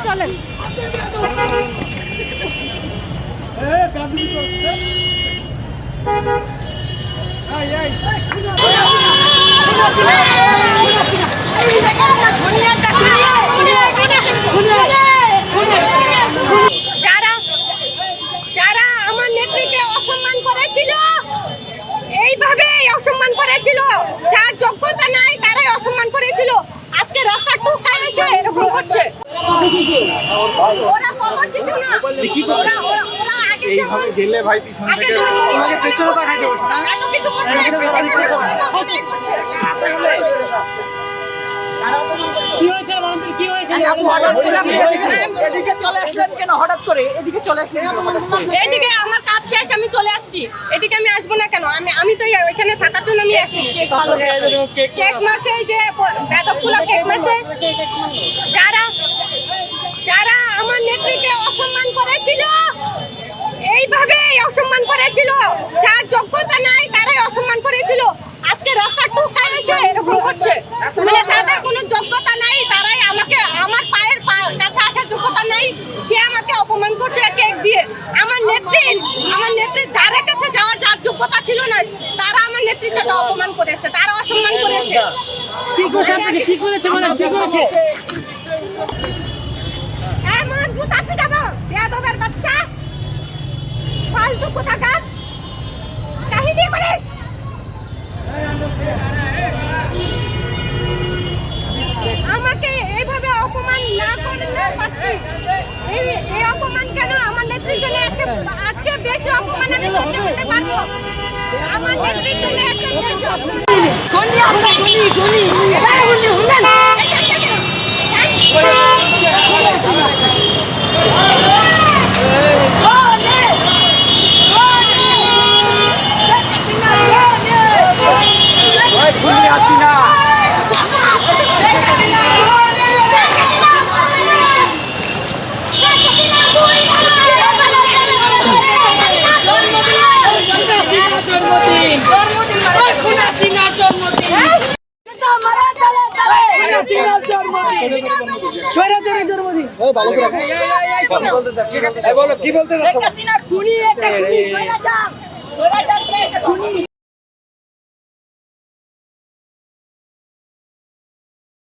চলেন যারা আমার নেত্রীকে অসম্মান করেছিল, এইভাবে অসম্মান করেছিল, যার যোগ্যতা নাই তারাই অসম্মান করেছিল, আজকে রাস্তা টোকায় এসে এরকম করছে। ওরা কবর শিশু না, ওরা আগে যেমন গেলে ভাই পিছনে থেকে পেছনে পাঠাইতে বলছে না, এত কিছু করছে, কি হয়েছে মানুষের, কি হয়েছে? এদিকে চলে আসলেন কেন হঠাৎ করে? এদিকে চলে আসলেন এদিকে আমার কাজ শেষ, আমি চলে আসছি। এদিকে আমি আসবো না কেন? আমি তো ওইখানে থাকার জন্য আমি আসি। কেক মারছে, এই যে বেদবগুলা কেক মারছে। যারা আমার নেত্রীকে অসম্মান করেছিল, এইভাবে অসম্মান করেছিল, যার যোগ্যতা নাই তারাই অসম্মান করেছিল, আজকে রাস্তা টোকায় এসে এরকম করছে। মানে তাদের কোনো যোগ্যতা নাই, তারাই আমাকে, আমার পায়ের কাছে আসার যোগ্যতা নাই, সে আমাকে অপমান করছে কেক দিয়ে। আমার নেত্রীর ধারে কাছে যাওয়ার যার যোগ্যতা ছিল না, তারা আমার নেত্রীর সাথে অপমান করেছে, তারা অসম্মান করেছে। কি করেছে মানে কি করেছে? এমন জুতা পিটাবো, বেয়াদবের বাচ্চা, ফালতু কোথাকার, কাহিনী করিস। আমাকে এইভাবে অপমান না করলে এই অপমান কেন? আমার নেত্রীর জন্য আছে বেশি অপমান আমি সহ্য করতে পারবো। আমার নেত্রীর জন্য আছে বেশি অপমান। কি বলতে চাচ্ছ?